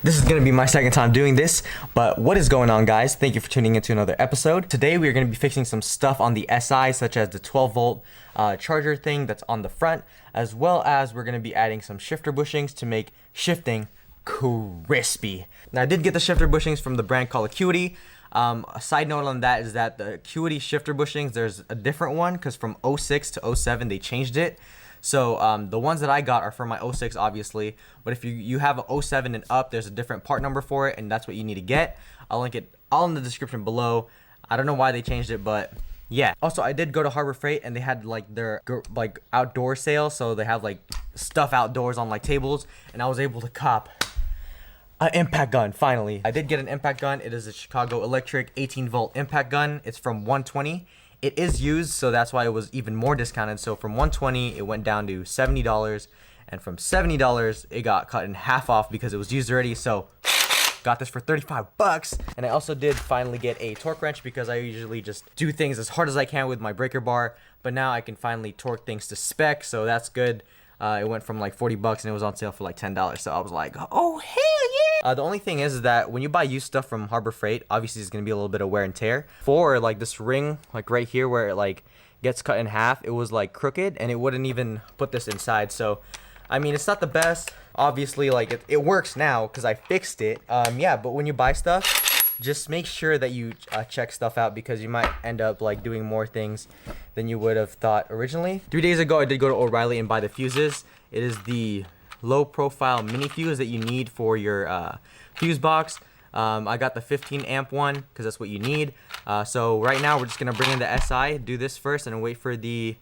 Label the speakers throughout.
Speaker 1: This is going to be my second time doing this, but what is going on, guys? Thank you for tuning into another episode. Today we are going to be fixing some stuff on the SI, such as the 12 volt charger thing that's on the front, as well as we're going to be adding some shifter bushings to make shifting crispy. Now, I did get the shifter bushings from the brand called Acuity. A side note on that is that the Acuity shifter bushings, there's a different one because from 06 to 07 they changed it. So the ones that I got are for my 06, obviously, but if you have a 07 and up, there's a different part number for it, and that's what you need to get. I'll link it all in the description below. I don't know why they changed it, but yeah. Also, I did go to Harbor Freight, and they had like their outdoor sale, so they have like stuff outdoors on like tables, and I was able to cop an impact gun. Finally, I did get an impact gun. It is a Chicago Electric 18 volt impact gun. It's from 120. It is used, so that's why it was even more discounted. So from 120 it went down to $70, and from $70 it got cut in half off because it was used already. So got this for 35 bucks. And I also did finally get a torque wrench because I usually just do things as hard as I can with my breaker bar, but now I can finally torque things to spec, so that's good. It went from like 40 bucks and it was on sale for like $10, so I was like, oh hell yeah. The only thing is that when you buy used stuff from Harbor Freight, obviously it's gonna be a little bit of wear and tear. For like this ring, like right here where it like gets cut in half, it was like crooked and it wouldn't even put this inside. So I mean, it's not the best, obviously. Like it works now because I fixed it. Yeah, but when you buy stuff, just make sure that you check stuff out because you might end up like doing more things than you would have thought originally. 3 days ago, I did go to O'Reilly and buy the fuses. It is the low profile mini fuse that you need for your fuse box. I got the 15 amp one because that's what you need. So right now we're just gonna bring in the SI, do this first, and then wait for the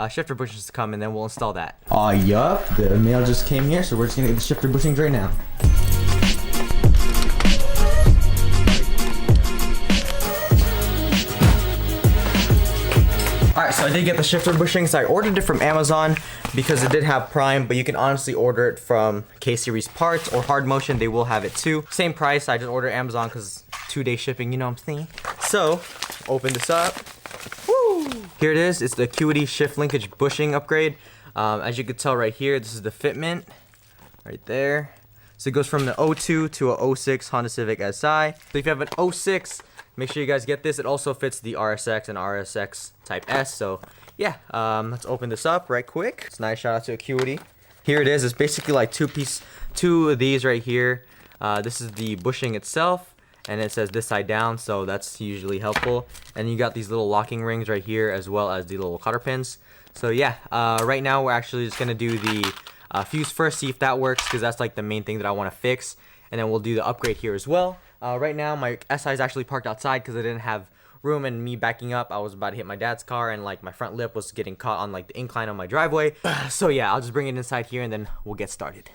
Speaker 1: shifter bushings to come, and then we'll install that. Yup, the mail just came here, so we're just gonna get the shifter bushings right now. Alright, so I did get the shifter bushings. I ordered it from Amazon because it did have Prime, but you can honestly order it from K-Series Parts or Hard Motion. They will have it too. Same price. I just ordered Amazon because 2-day shipping, you know what I'm saying? So, open this up. Woo! Here it is. It's the Acuity Shift Linkage bushing upgrade. As you can tell right here, this is the fitment right there. So it goes from the 02 to a 06 Honda Civic Si. So if you have an 06, make sure you guys get this. It also fits the RSX and RSX Type S. So yeah, let's open this up right quick. It's nice. Shout out to Acuity. Here it is. It's basically like two of these right here. This is the bushing itself, and it says this side down, so that's usually helpful. And you got these little locking rings right here, as well as the little cotter pins. So yeah, right now we're actually just gonna do the fuse first, see if that works, because that's like the main thing that I want to fix, and then we'll do the upgrade here as well. Right now my SI is actually parked outside because I didn't have room, and me backing up, I was about to hit my dad's car, and like my front lip was getting caught on like the incline on my driveway. So yeah, I'll just bring it inside here and then we'll get started.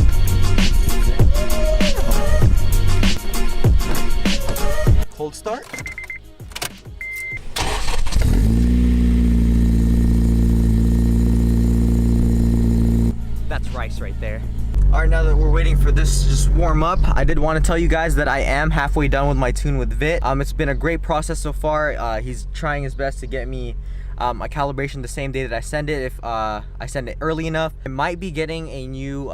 Speaker 1: Hold start. That's rice right there. Alright, now that we're waiting for this to just warm up, I did want to tell you guys that I am halfway done with my tune with Vit. It's been a great process so far. He's trying his best to get me a calibration the same day that I send it. If I send it early enough, I might be getting a new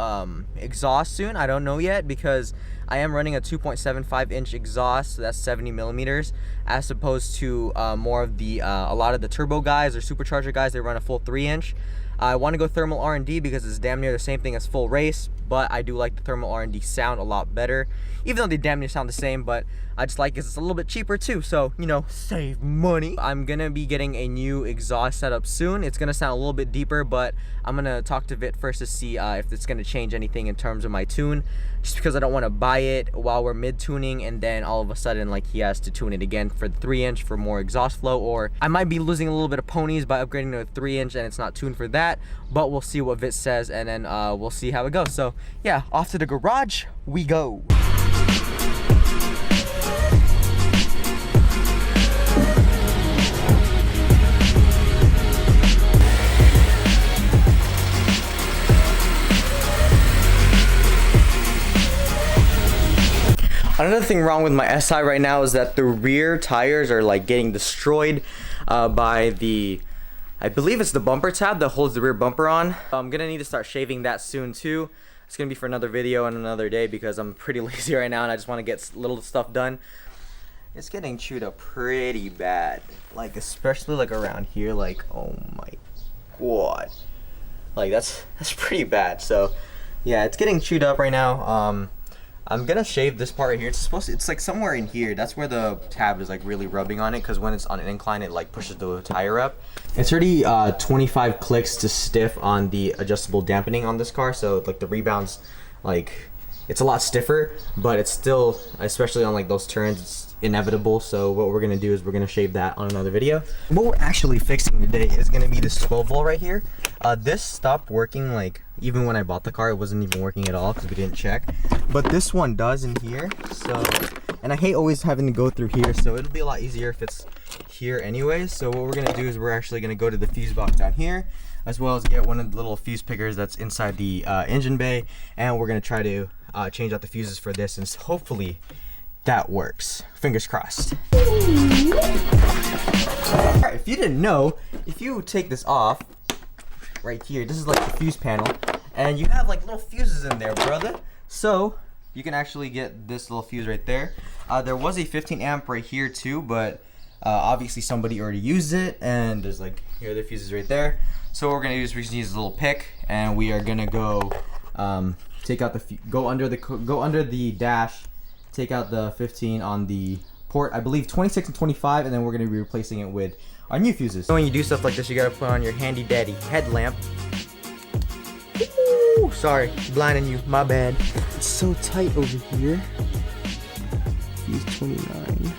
Speaker 1: exhaust soon. I don't know yet because I am running a 2.75 inch exhaust, so that's 70 millimeters, as opposed to more of the a lot of the turbo guys or supercharger guys, they run a full 3 inch. I want to go thermal R&D because it's damn near the same thing as full race, but I do like the thermal R&D sound a lot better, even though they damn near sound the same. But I just like it because it's a little bit cheaper too, so you know, save money. I'm gonna be getting a new exhaust setup soon. It's gonna sound a little bit deeper, but I'm gonna talk to Vit first to see if it's gonna change anything in terms of my tune, just because I don't want to buy it while we're mid-tuning and then all of a sudden like he has to tune it again for the 3 inch for more exhaust flow, or I might be losing a little bit of ponies by upgrading to a 3 inch and it's not tuned for that. But we'll see what Vit says, and then we'll see how it goes. So yeah, off to the garage we go. Another thing wrong with my SI right now is that the rear tires are like getting destroyed by the, I believe it's the bumper tab that holds the rear bumper on. I'm gonna need to start shaving that soon too. it's gonna be for another video and another day because I'm pretty lazy right now and I just want to get little stuff done. It's getting chewed up pretty bad, like especially like around here, like oh my god, like that's pretty bad. So yeah, it's getting chewed up right now. I'm gonna shave this part right here. It's like somewhere in here. That's where the tab is like really rubbing on it, because when it's on an incline it like pushes the tire up. It's already 25 clicks to stiff on the adjustable dampening on this car, so like the rebounds, like it's a lot stiffer, but it's still, especially on like those turns, it's inevitable. So what we're gonna do is we're gonna shave that on another video. What we're actually fixing today is gonna be this 12 volt right here. This stopped working, like even when I bought the car it wasn't even working at all because we didn't check, but this one does in here. So, and I hate always having to go through here, so it'll be a lot easier if it's here anyways. So what we're gonna do is we're actually gonna go to the fuse box down here, as well as get one of the little fuse pickers that's inside the engine bay, and we're gonna try to change out the fuses for this, and hopefully that works. Fingers crossed. Alright, if you didn't know, if you take this off right here, this is like the fuse panel, and you have like little fuses in there, brother. So you can actually get this little fuse right there. There was a 15 amp right here too, but obviously somebody already used it, and there's like, here are the fuses right there. So what we're gonna do is we're gonna use a little pick, and we are gonna go take out the go under the dash, take out the 15 on the port, I believe 26 and 25, and then we're gonna be replacing it with our new fuses. So when you do stuff like this, you gotta put on your handy dandy headlamp. Ooh, sorry, blinding you, my bad. It's so tight over here. Fuse 29.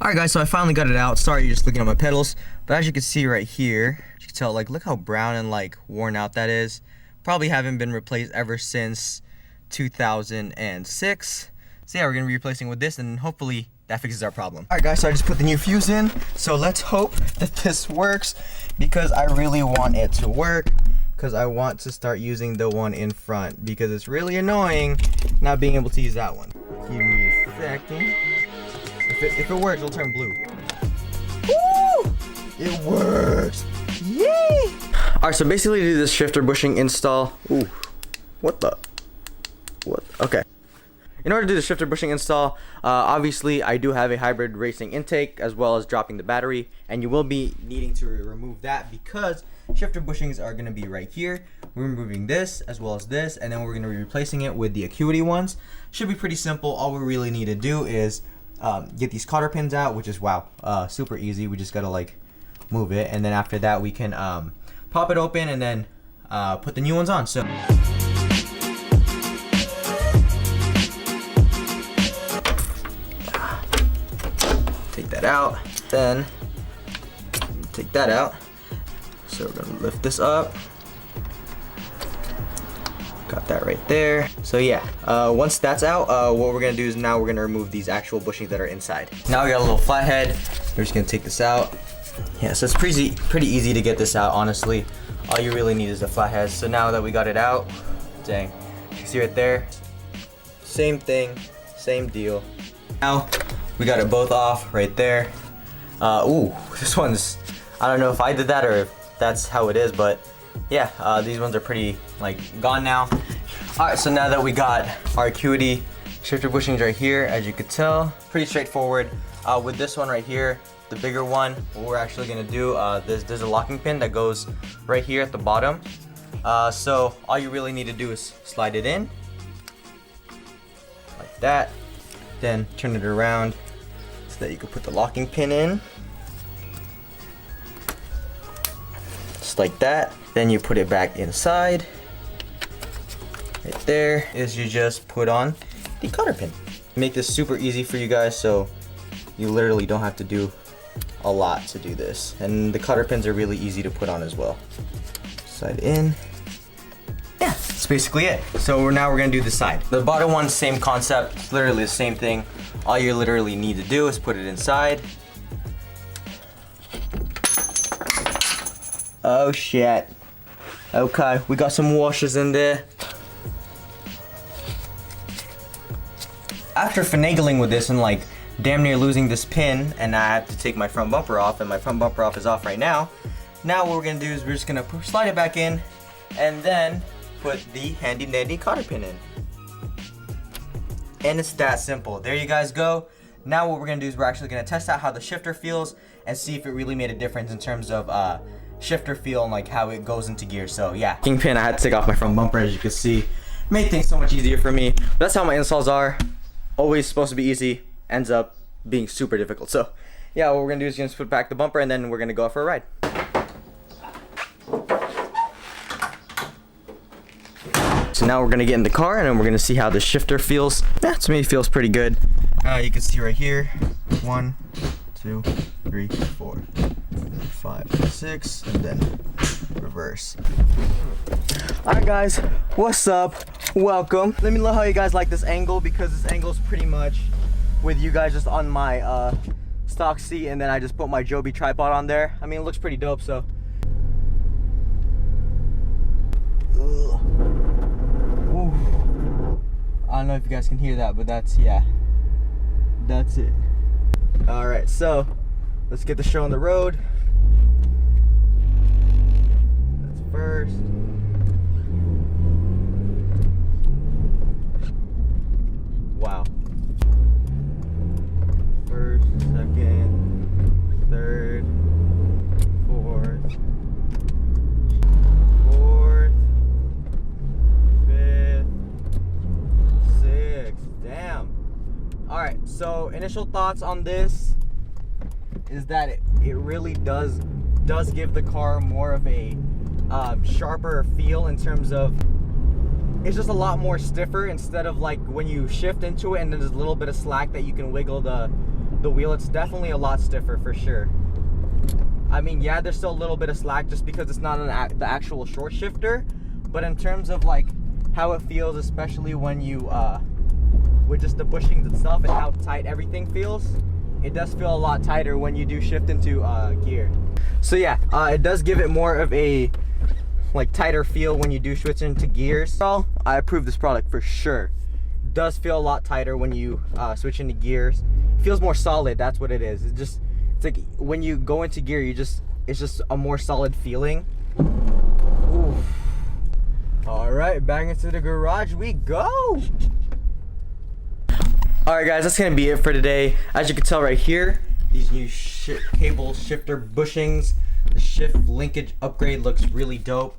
Speaker 1: Alright guys, so I finally got it out. Sorry, you're just looking at my pedals, but as you can see right here, you can tell, like, look how brown and like worn out that is. Probably haven't been replaced ever since 2006. So yeah, we're gonna be replacing with this, and hopefully that fixes our problem. Alright guys, so I just put the new fuse in, so let's hope that this works, because I really want it to work, because I want to start using the one in front, because it's really annoying not being able to use that one. Give me a second. If it works, it'll turn blue. Woo! It works! Yay! Alright, so basically to do this shifter bushing install, ooh, what? Okay. In order to do the shifter bushing install, obviously I do have a hybrid racing intake as well as dropping the battery, and you will be needing to remove that because shifter bushings are going to be right here. We're removing this as well as this, and then we're going to be replacing it with the Acuity ones. Should be pretty simple. All we really need to do is get these cotter pins out, which is super easy. We just got to like move it, and then after that we can pop it open and then put the new ones on. So take that out, then take that out. So we're gonna lift this up. Got that right there. So yeah, once that's out, what we're gonna do is now we're gonna remove these actual bushings that are inside. Now we got a little flathead. We're just gonna take this out. Yeah, so it's pretty easy to get this out, honestly. All you really need is the flathead. So now that we got it out, dang, you see right there, same thing, same deal. Now we got it both off right there. Ooh, this one's, I don't know if I did that or if that's how it is, but yeah, these ones are pretty like gone now. Alright, so now that we got our Acuity shifter bushings right here, as you could tell, pretty straightforward. With this one right here, the bigger one, what we're actually gonna do, there's a locking pin that goes right here at the bottom. So all you really need to do is slide it in like that, then turn it around so that you can put the locking pin in, just like that. Then you put it back inside. Right there is you just put on the cotter pin. Make this super easy for you guys, so you literally don't have to do a lot to do this. And the cotter pins are really easy to put on as well. Slide in. Yeah, that's basically it. So now we're gonna do the side. The bottom one, same concept, it's literally the same thing. All you literally need to do is put it inside. Oh shit. Okay, we got some washers in there. After finagling with this and like damn near losing this pin, and I have to take my front bumper off, and my front bumper off is off right now. Now what we're gonna do is we're just gonna slide it back in, and then put the handy dandy cotter pin in. And it's that simple. There you guys go. Now what we're gonna do is we're actually gonna test out how the shifter feels and see if it really made a difference in terms of shifter feel and like how it goes into gear. So yeah, Kingpin, I had to take off my front bumper, as you can see. Made things so much easier for me. That's how my installs are. Always supposed to be easy, ends up being super difficult. So yeah, what we're gonna do is just put back the bumper and then we're gonna go out for a ride. So now we're gonna get in the car and then we're gonna see how the shifter feels. Yeah, to me it feels pretty good. You can see right here, 1, 2, 3, 4, 5, 6, and then reverse. Alright guys, what's up? Welcome. Let me know how you guys like this angle, because this angle is pretty much with you guys just on my stock seat, and then I just put my Joby tripod on there. I mean, it looks pretty dope, so. I don't know if you guys can hear that, but that's it. All right, so let's get the show on the road. That's first. Wow. First, second, third, fourth, fifth, sixth. Damn. All right, so initial thoughts on this is that it really does give the car more of a sharper feel in terms of it's just a lot more stiffer, instead of like when you shift into it and then there's a little bit of slack that you can wiggle the wheel. It's definitely a lot stiffer for sure. I mean, yeah, there's still a little bit of slack just because it's not the actual short shifter, but in terms of like how it feels, especially when you with just the bushings itself and how tight everything feels, it does feel a lot tighter when you do shift into gear. So yeah, it does give it more of a like tighter feel when you do switch into gears. So I approve this product for sure. It does feel a lot tighter when you switch into gears. It feels more solid. That's what it is. It's like when you go into gear, it's just a more solid feeling. Oof. All right, back into the garage we go. All right guys, that's gonna be it for today. As you can tell right here, these new cable shifter bushings, the shift linkage upgrade looks really dope.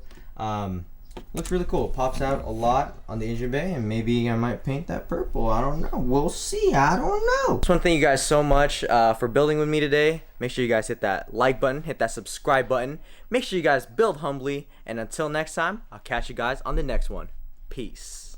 Speaker 1: Looks really cool. Pops out a lot on the engine bay, and maybe I might paint that purple. I don't know. We'll see. I don't know. Just want to thank you guys so much for building with me today. Make sure you guys hit that like button, hit that subscribe button. Make sure you guys build humbly, and until next time, I'll catch you guys on the next one. Peace.